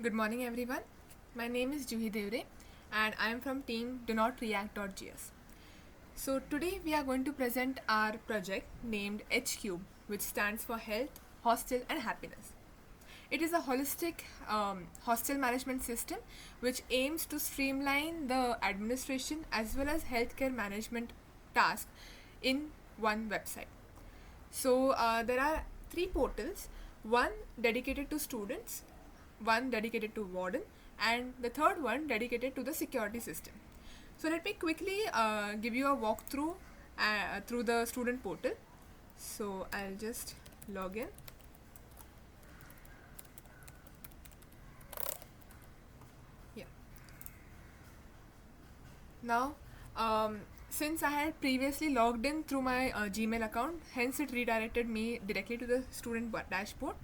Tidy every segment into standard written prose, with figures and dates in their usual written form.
Good morning, everyone. My name is Juhi Devre, and I am from team Do Not React.js. So today we are going to present our project named HCube, which stands for Health, Hostel, and Happiness. It is a holistic hostel management system which aims to streamline the administration as well as healthcare management tasks in one website. So there are three portals, one dedicated to students, one dedicated to warden, and the third one dedicated to the security system. So let me quickly give you a walkthrough through the student portal. So I'll just log in. Yeah. Now, since I had previously logged in through my Gmail account, hence it redirected me directly to the student dashboard.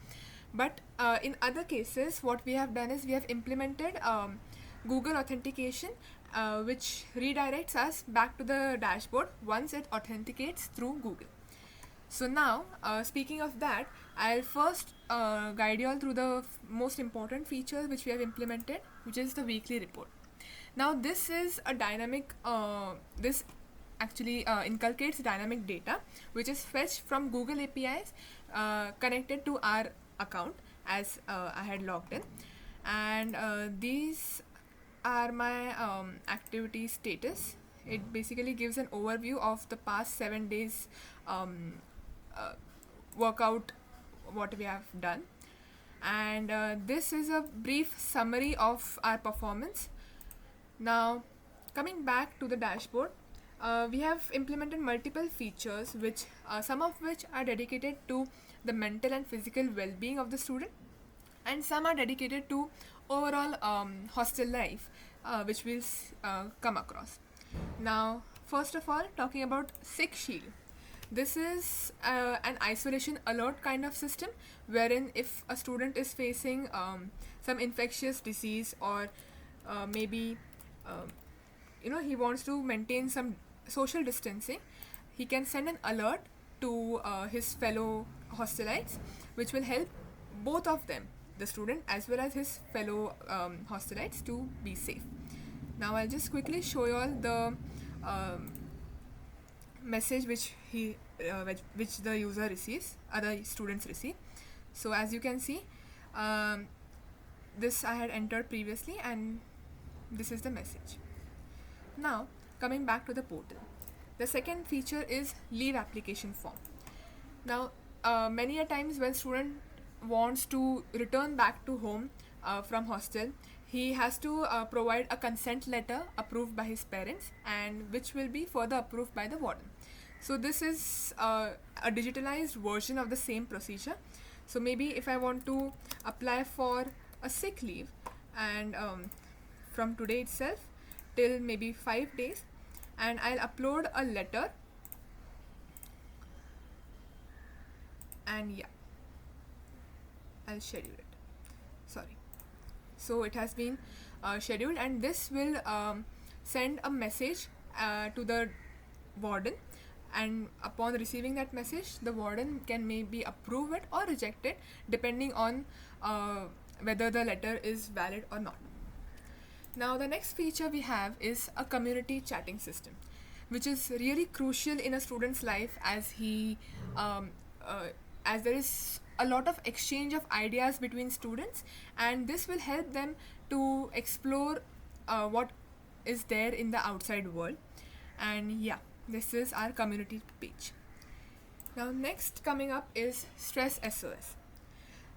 But in other cases, what we have done is we have implemented Google authentication, which redirects us back to the dashboard once it authenticates through Google. So now, speaking of that, I'll first guide you all through the most important feature which we have implemented, which is the weekly report. Now this is a dynamic, this actually inculcates dynamic data which is fetched from Google APIs connected to our account as I had logged in, and these are my activity status. It basically gives an overview of the past 7 days uh, workout what we have done, and this is a brief summary of our performance. Now, coming back to the dashboard, we have implemented multiple features, which some of which are dedicated to the mental and physical well-being of the student, and some are dedicated to overall hostel life, which we'll come across. Now, first of all, talking about Sick Shield. This is an isolation alert kind of system, wherein if a student is facing some infectious disease or maybe um, he wants to maintain some social distancing, he can send an alert to his fellow hostelites, which will help both of them, the student as well as his fellow hostelites, to be safe. Now I'll just quickly show you all the message which the user receives, other students receive. So as you can see, this I had entered previously, and this is the message. Now, coming back to the portal, the second feature is leave application form. Now, many a times when student wants to return back to home from hostel, he has to provide a consent letter approved by his parents, and which will be further approved by the warden. So this is a digitalized version of the same procedure. So maybe if I want to apply for a sick leave, and from today itself till maybe 5 days, and I'll upload a letter, and yeah, I'll schedule it. Sorry. So it has been scheduled, and this will send a message to the warden, and upon receiving that message, the warden can maybe approve it or reject it depending on whether the letter is valid or not. Now the next feature we have is a community chatting system, which is really crucial in a student's life, as as there is a lot of exchange of ideas between students, and this will help them to explore what is there in the outside world. And yeah, this is our community page. Now next coming up is Stress SOS.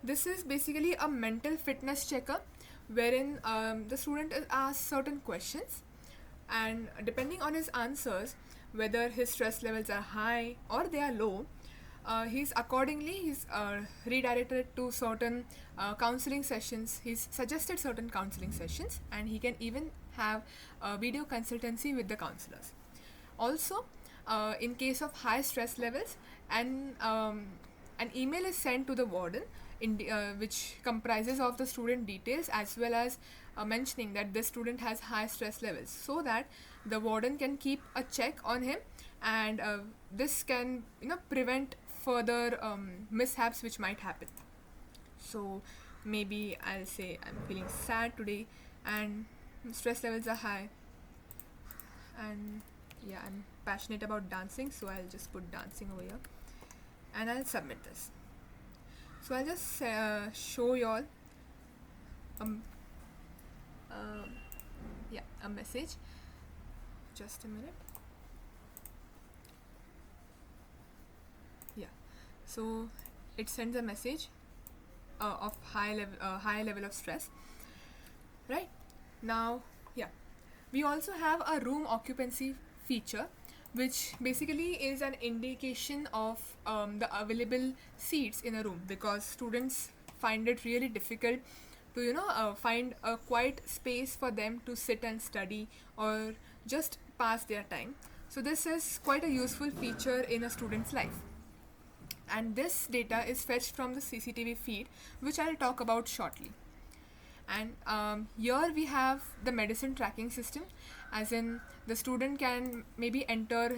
This is basically a mental fitness checker, wherein the student is asked certain questions, and depending on his answers, whether his stress levels are high or they are low, he's redirected to certain counseling sessions. He's suggested certain counseling sessions, and he can even have video consultancy with the counselors. Also, in case of high stress levels, an email is sent to the warden which comprises of the student details, as well as mentioning that this student has high stress levels, so that the warden can keep a check on him, and this can prevent further mishaps which might happen. So maybe I'll say I'm feeling sad today and stress levels are high, and yeah, I'm passionate about dancing, so I'll just put dancing over here and I'll submit this. So I'll just show you all um, a message. Just a minute. Yeah, so it sends a message of high level of stress. Right now, yeah, we also have a room occupancy feature, which basically is an indication of the available seats in a room, because students find it really difficult to find a quiet space for them to sit and study or just pass their time. So this is quite a useful feature in a student's life, and this data is fetched from the CCTV feed, which I'll talk about shortly. And here we have the medicine tracking system, as in the student can maybe enter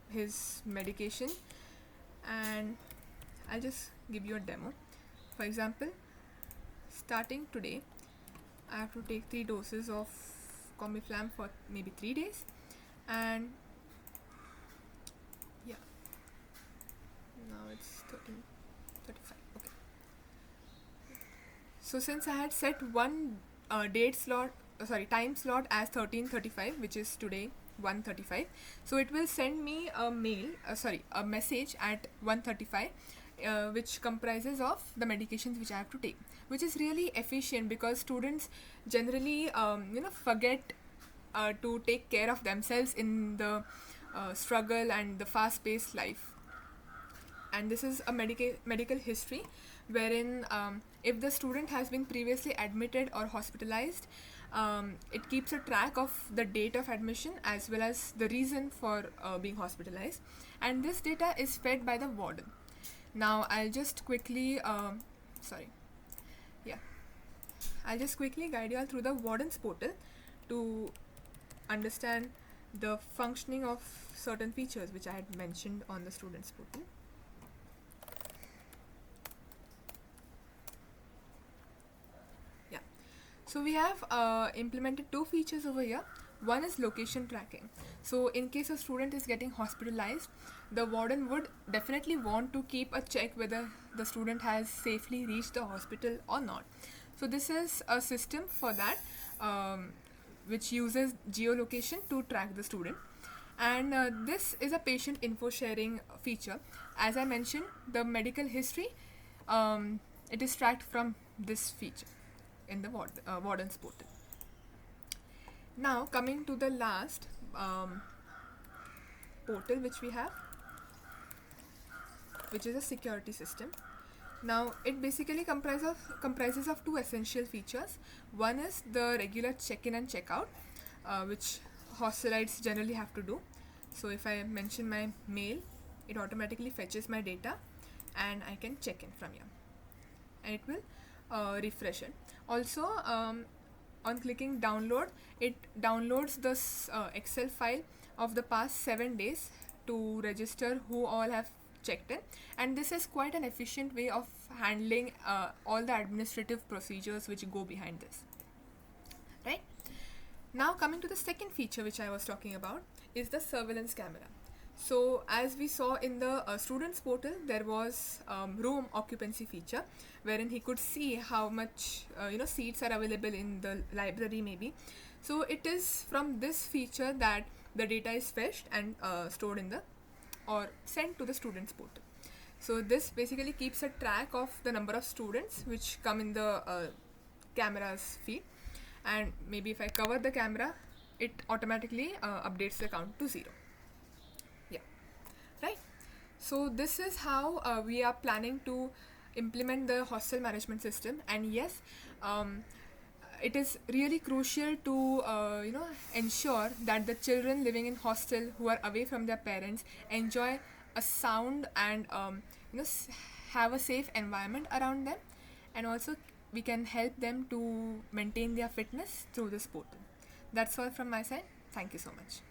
his medication, and I'll just give you a demo. For example, starting today, I have to take 3 doses of Comiflam for maybe 3 days, and yeah, now it's 13:35. Okay. So since I had set one time slot as 13:35, which is today 1:35, so it will send me a message at 1:35, which comprises of the medications which I have to take, which is really efficient because students generally forget to take care of themselves in the struggle and the fast-paced life. And this is a medical history, wherein if the student has been previously admitted or hospitalized, it keeps a track of the date of admission as well as the reason for being hospitalized, and this data is fed by the warden. Now I'll just quickly I'll just quickly guide you all through the warden's portal to understand the functioning of certain features which I had mentioned on the student's portal. So we have implemented 2 features over here. One is location tracking. So in case a student is getting hospitalized, the warden would definitely want to keep a check whether the student has safely reached the hospital or not. So this is a system for that, which uses geolocation to track the student. And this is a patient info sharing feature. As I mentioned, the medical history, it is tracked from this feature in the warden's portal. Now coming to the last portal which we have, which is a security system. Now it basically comprises of 2 essential features. One is the regular check-in and check-out, which hostelites generally have to do. So if I mention my mail, it automatically fetches my data and I can check in from here, and it will refresh it. Also, on clicking download, it downloads this Excel file of the past 7 days to register who all have checked in, and this is quite an efficient way of handling all the administrative procedures which go behind this. Right? Now coming to the second feature which I was talking about is the surveillance camera. So as we saw in the students portal, there was room occupancy feature, wherein he could see how much seats are available in the library maybe. So it is from this feature that the data is fetched and stored in the or sent to the students portal. So this basically keeps a track of the number of students which come in the camera's feed, and maybe if I cover the camera, it automatically updates the count to 0. Right, so this is how we are planning to implement the hostel management system. And yes, it is really crucial to ensure that the children living in hostel who are away from their parents enjoy a sound and have a safe environment around them, and also we can help them to maintain their fitness through this portal. That's all from my side. Thank you so much.